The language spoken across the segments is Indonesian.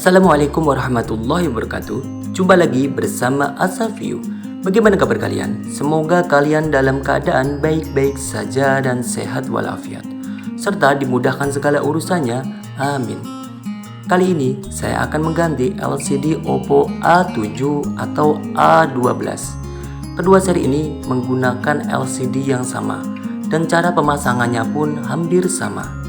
Assalamualaikum warahmatullahi wabarakatuh. Jumpa lagi bersama Asafiu. Bagaimana kabar kalian? Semoga kalian dalam keadaan baik-baik saja dan sehat walafiat, serta dimudahkan segala urusannya. Amin. Kali ini saya akan mengganti LCD Oppo A7 atau A12. Kedua seri ini menggunakan LCD yang sama dan cara pemasangannya pun hampir sama.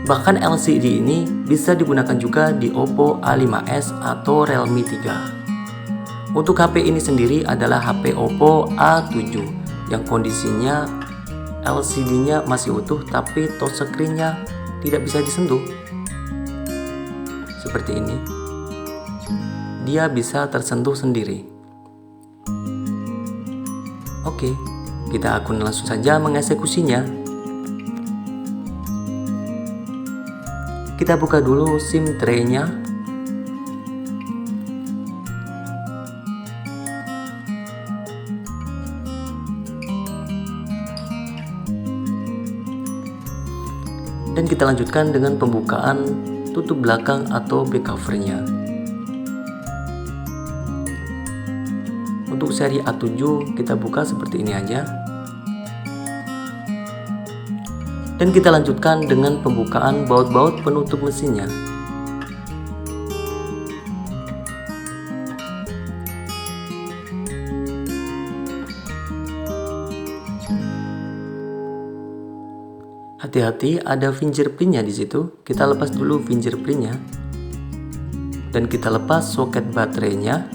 Bahkan LCD ini bisa digunakan juga di Oppo A5s atau Realme 3. Untuk HP ini sendiri adalah HP Oppo A7 yang kondisinya LCD-nya masih utuh tapi touchscreen-nya tidak bisa disentuh. Seperti ini. Dia bisa tersentuh sendiri. Oke, kita akan langsung saja mengeksekusinya. Kita buka dulu SIM tray-nya. Dan kita lanjutkan dengan pembukaan tutup belakang atau back cover-nya. Untuk seri A7 kita buka seperti ini aja. Dan kita lanjutkan dengan pembukaan baut-baut penutup mesinnya. Hati-hati, ada fingerprint-nya di situ. Kita lepas dulu fingerprint-nya. Dan kita lepas soket baterainya.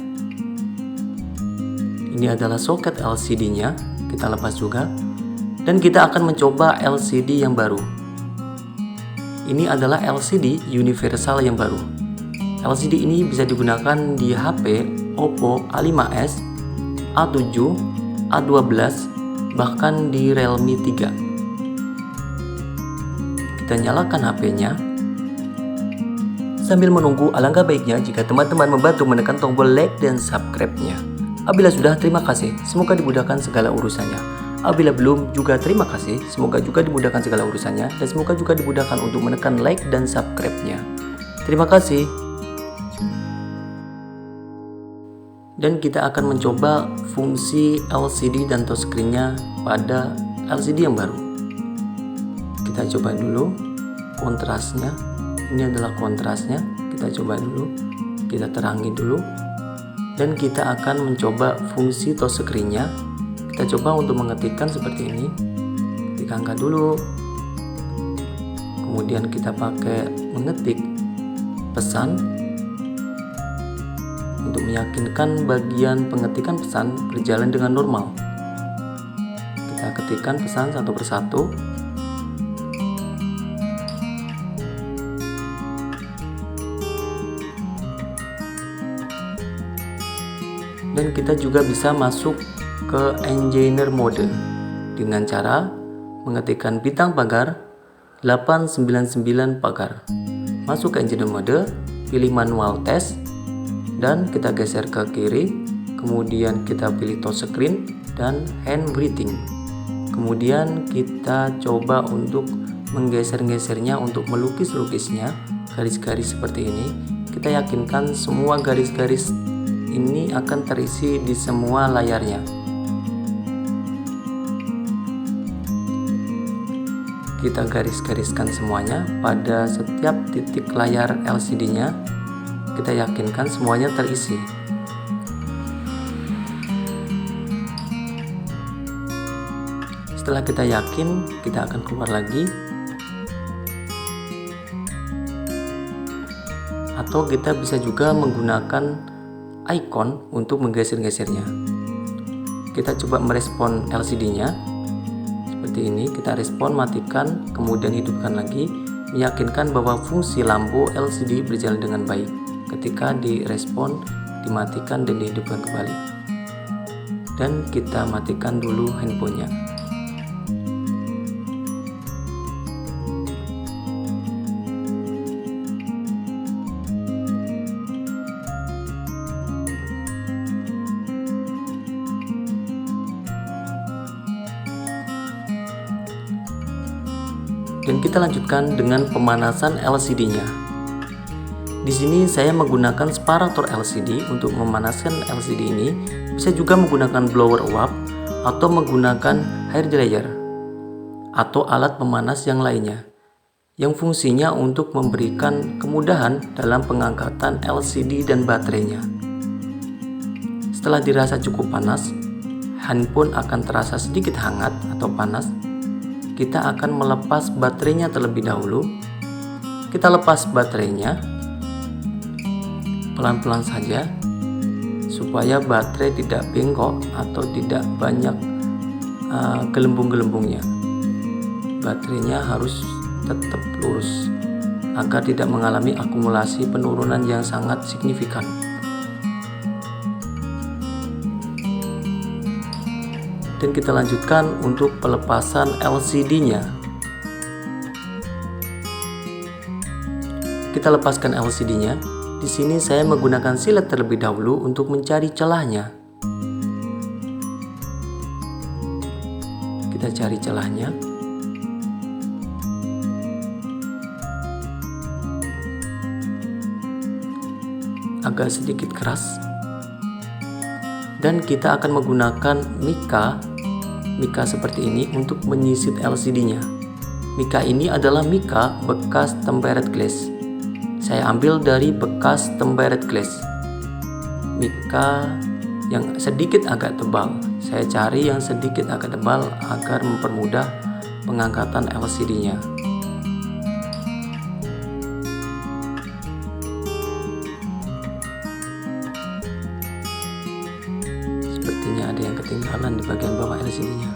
Ini adalah soket LCD-nya. Kita lepas juga. Dan kita akan mencoba LCD yang baru. Ini adalah LCD universal yang baru. LCD ini bisa digunakan di HP Oppo A5s, A7, A12, bahkan di Realme 3. Kita nyalakan HP-nya. Sambil menunggu, alangkah baiknya jika teman-teman membantu menekan tombol like dan subscribe-nya. Apabila sudah, terima kasih. Semoga dimudahkan segala urusannya. Apabila belum, juga terima kasih. Semoga juga dimudahkan segala urusannya. Dan semoga juga dimudahkan untuk menekan like dan subscribe-nya. Terima kasih. Dan kita akan mencoba fungsi LCD dan touchscreen-nya pada LCD yang baru. Kita coba dulu kontrasnya. Ini adalah kontrasnya. Kita coba dulu. Kita terangi dulu. Dan kita akan mencoba fungsi touchscreen-nya. Kita coba untuk mengetikkan seperti ini. Kita angkat dulu. Kemudian kita pakai mengetik pesan. Untuk meyakinkan bagian pengetikan pesan berjalan dengan normal. Kita ketikkan pesan satu persatu. Dan kita juga bisa masuk ke engineer mode dengan cara mengetikkan bintang pagar 899 pagar. Masuk ke engineer mode, pilih manual test dan kita geser ke kiri, kemudian kita pilih touchscreen dan handwriting. Kemudian kita coba untuk menggeser-gesernya untuk melukis-lukisnya, garis-garis seperti ini. Kita yakinkan semua garis-garis ini akan terisi di semua layarnya. Kita garis-gariskan semuanya pada setiap titik layar LCD-nya. Kita yakinkan semuanya terisi. Setelah kita yakin, kita akan keluar lagi. Atau kita bisa juga menggunakan icon untuk menggeser-gesernya. Kita coba merespon LCD-nya. Seperti ini, kita respon, matikan, kemudian hidupkan lagi, meyakinkan bahwa fungsi lampu LCD berjalan dengan baik. Ketika direspon, dimatikan dan dihidupkan kembali. Dan kita matikan dulu handphonenya. Dan kita lanjutkan dengan pemanasan LCD-nya. Di sini saya menggunakan separator LCD untuk memanaskan LCD ini. Bisa juga menggunakan blower uap atau menggunakan hair dryer atau alat pemanas yang lainnya yang fungsinya untuk memberikan kemudahan dalam pengangkatan LCD dan baterainya. Setelah dirasa cukup panas, handphone akan terasa sedikit hangat atau panas. Kita akan melepas baterainya terlebih dahulu. Kita lepas baterainya pelan-pelan saja supaya baterai tidak bengkok atau tidak banyak gelembung-gelembungnya. Baterainya harus tetap lurus agar tidak mengalami akumulasi penurunan yang sangat signifikan. Dan kita lanjutkan untuk pelepasan LCD-nya. Kita lepaskan LCD-nya. Di sini saya menggunakan silet terlebih dahulu untuk mencari celahnya. Kita cari celahnya. Agak sedikit keras. Dan kita akan menggunakan mika seperti ini untuk menyisit LCD-nya. Mika ini adalah mika bekas tempered glass. Saya ambil dari bekas tempered glass. Mika yang sedikit agak tebal. Saya cari yang sedikit agak tebal agar mempermudah pengangkatan LCD-nya. Sepertinya ada yang ketinggalan di bagian bawah LCD-nya.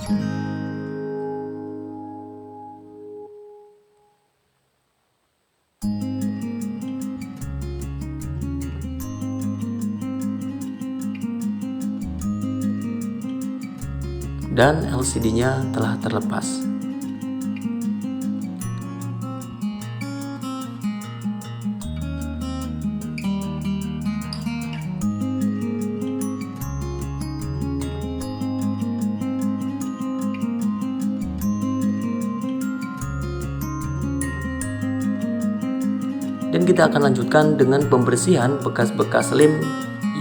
Dan LCD-nya telah terlepas. Dan kita akan lanjutkan dengan pembersihan bekas-bekas lem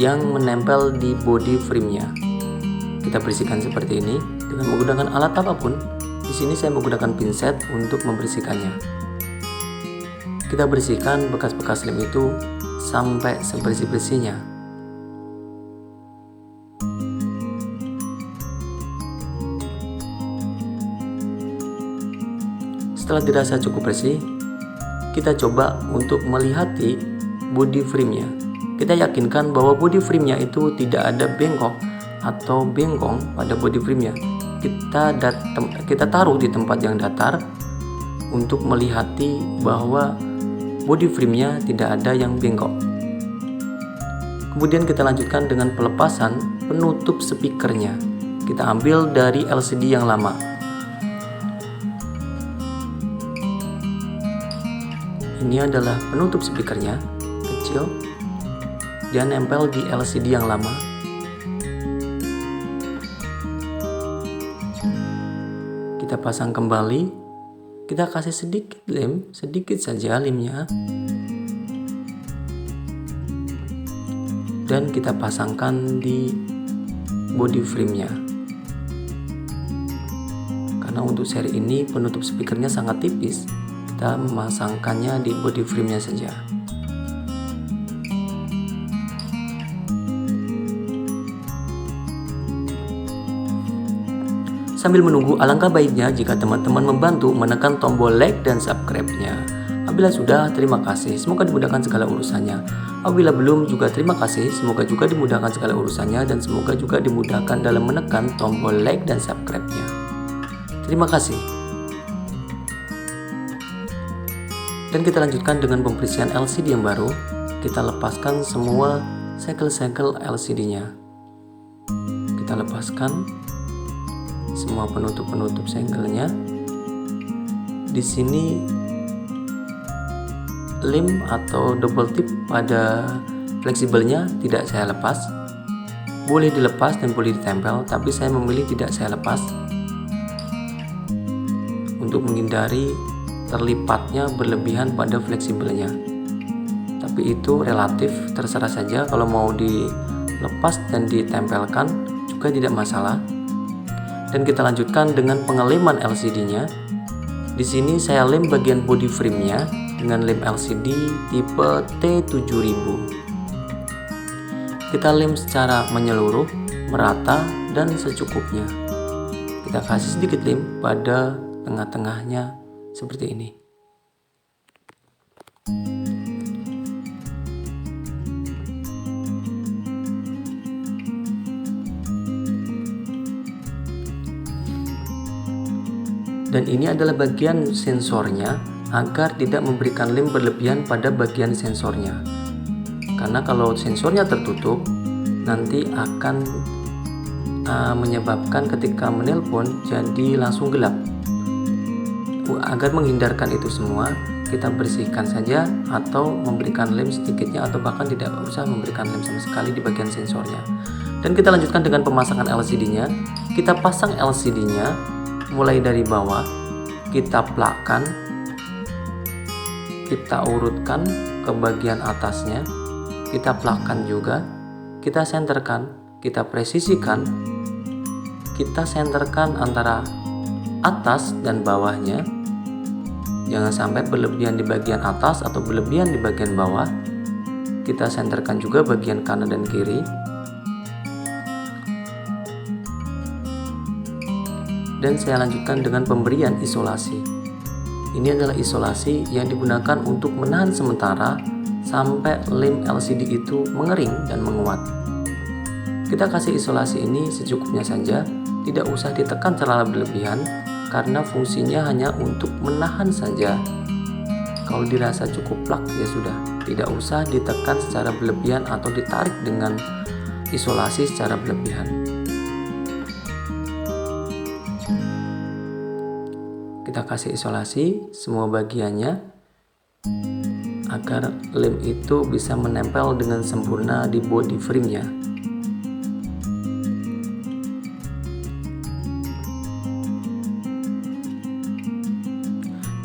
yang menempel di body frame-nya. Kita bersihkan seperti ini dengan menggunakan alat apapun. Di sini saya menggunakan pinset untuk membersihkannya. Kita bersihkan bekas-bekas lem itu sampai sebersih-bersihnya. Setelah dirasa cukup bersih, kita coba untuk melihati body frame-nya. Kita yakinkan bahwa body frame-nya itu tidak ada bengkok atau bengkong pada body frame-nya. Kita taruh di tempat yang datar untuk melihati bahwa body frame-nya tidak ada yang bengkok. Kemudian kita lanjutkan dengan pelepasan penutup speakernya. Kita ambil dari LCD yang lama. Ini adalah penutup speakernya, kecil. Dia nempel di LCD yang lama. Kita pasang kembali. Kita kasih sedikit lem, sedikit saja lemnya. Dan kita pasangkan di body frame-nya. Karena untuk seri ini penutup speakernya sangat tipis, kita memasangkannya di body frame-nya saja. Sambil menunggu, alangkah baiknya jika teman-teman membantu menekan tombol like dan subscribe-nya. Apabila sudah, terima kasih. Semoga dimudahkan segala urusannya. Apabila belum, juga terima kasih. Semoga juga dimudahkan segala urusannya dan semoga juga dimudahkan dalam menekan tombol like dan subscribe-nya. Terima kasih. Dan kita lanjutkan dengan pembersihan LCD yang baru. Kita lepaskan semua segel-segel LCD-nya. Kita lepaskan semua penutup-penutup segelnya. Di sini lem atau double tip pada fleksibelnya tidak saya lepas. Boleh dilepas dan boleh ditempel, tapi saya memilih tidak saya lepas untuk menghindari terlipatnya berlebihan pada fleksibelnya. tapi itu relatif, terserah saja. Kalau mau dilepas dan ditempelkan juga tidak masalah. Dan kita lanjutkan dengan pengeliman LCD-nya. Di sini saya lem bagian body frame-nya dengan lem LCD tipe T7000. Kita lem secara menyeluruh, merata dan secukupnya. Kita kasih sedikit lem pada tengah-tengahnya seperti ini. Dan ini adalah bagian sensornya agar tidak memberikan lem berlebihan pada bagian sensornya. Karena kalau sensornya tertutup, nanti akan menyebabkan ketika menelpon jadi langsung gelap. Agar menghindarkan itu semua, kita bersihkan saja atau memberikan lem sedikitnya, atau bahkan tidak usah memberikan lem sama sekali di bagian sensornya. Dan kita lanjutkan dengan pemasangan LCD-nya. Kita pasang LCD-nya mulai dari bawah, kita plakkan, kita urutkan ke bagian atasnya, kita plakkan juga, kita senterkan, kita presisikan, kita senterkan antara atas dan bawahnya. Jangan sampai berlebihan di bagian atas atau berlebihan di bagian bawah. Kita senterkan juga bagian kanan dan kiri. Dan saya lanjutkan dengan pemberian isolasi. Ini adalah isolasi yang digunakan untuk menahan sementara sampai lem LCD itu mengering dan menguat. Kita kasih isolasi ini secukupnya saja, tidak usah ditekan terlalu berlebihan karena fungsinya hanya untuk menahan saja. Kalau dirasa cukup plak ya sudah, tidak usah ditekan secara berlebihan atau ditarik dengan isolasi secara berlebihan. Kita kasih isolasi semua bagiannya agar lem itu bisa menempel dengan sempurna di body frame-nya.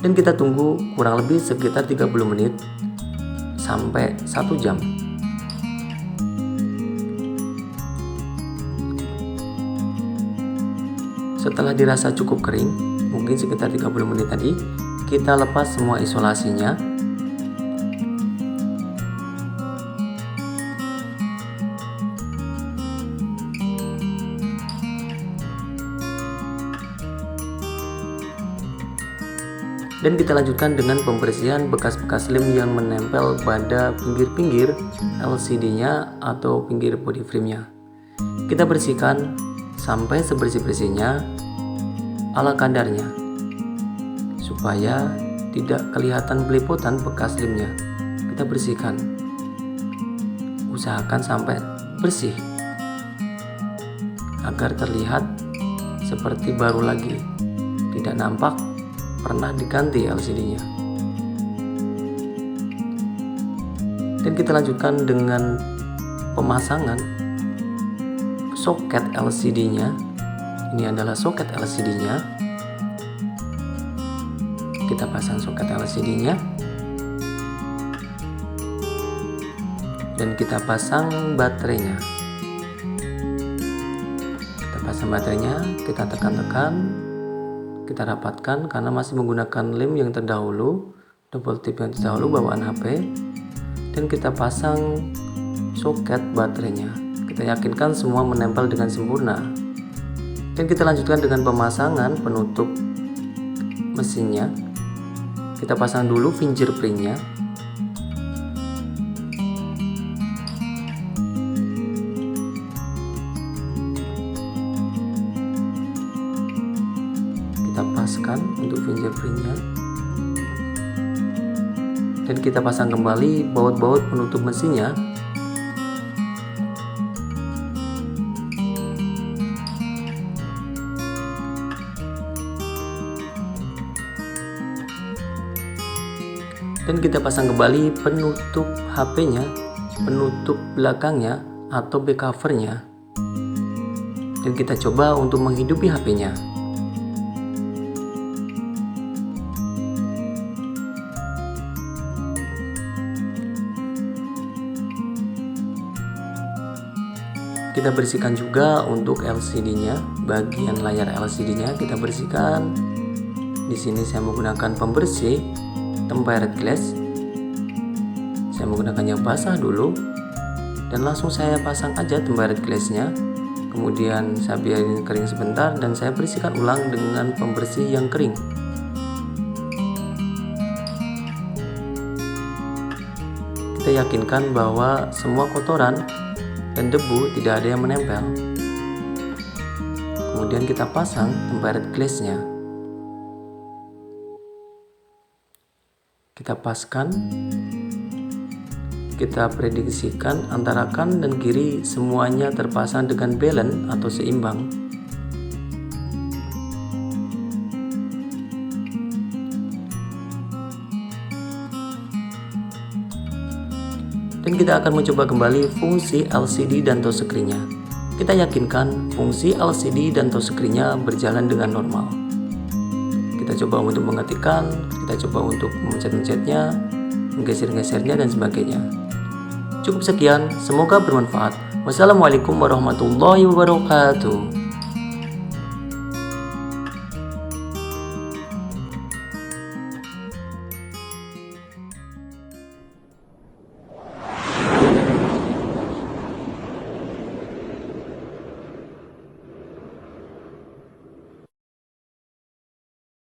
Dan kita tunggu kurang lebih sekitar 30 menit sampai 1 jam. Setelah dirasa cukup kering, mungkin sekitar 30 menit tadi, kita lepas semua isolasinya. Dan kita lanjutkan dengan pembersihan bekas-bekas lem yang menempel pada pinggir-pinggir LCD-nya atau pinggir body frame-nya. Kita bersihkan sampai sebersih-bersihnya ala kadarnya, supaya tidak kelihatan belepotan bekas lemnya. Kita bersihkan, usahakan sampai bersih agar terlihat seperti baru lagi, tidak nampak pernah diganti LCD-nya. Dan kita lanjutkan dengan pemasangan soket LCD-nya. Ini adalah soket LCD-nya. Kita pasang soket LCD-nya. Dan kita pasang baterainya. Kita pasang baterainya, kita tekan-tekan, kita rapatkan karena masih menggunakan lem yang terdahulu, double tip yang terdahulu bawaan HP. Dan kita pasang soket baterainya. Kita yakinkan semua menempel dengan sempurna. Dan kita lanjutkan dengan pemasangan penutup mesinnya. Kita pasang dulu fingerprint-nya. Kita paskan untuk fingerprint-nya. Dan kita pasang kembali baut-baut penutup mesinnya. Dan kita pasang kembali penutup HP-nya, penutup belakangnya atau back cover-nya. Dan kita coba untuk menghidupi HP-nya. Kita bersihkan juga untuk LCD-nya, bagian layar LCD-nya kita bersihkan. Di sini saya menggunakan pembersih tempered glass. Saya menggunakan yang basah dulu dan langsung saya pasang aja tempered glass-nya. Kemudian saya biarin kering sebentar dan saya bersihkan ulang dengan pembersih yang kering. Kita yakinkan bahwa semua kotoran dan debu tidak ada yang menempel. Kemudian kita pasang tempered glass-nya. Kita paskan. Kita prediksikan antara kanan dan kiri semuanya terpasang dengan balance atau seimbang. Dan kita akan mencoba kembali fungsi LCD dan touchscreen-nya. Kita yakinkan fungsi LCD dan touchscreen-nya berjalan dengan normal. Kita coba untuk mengetikkan, kita coba untuk memencet-mencetnya, menggeser-gesernya dan sebagainya. Cukup sekian, semoga bermanfaat. Wassalamualaikum warahmatullahi wabarakatuh.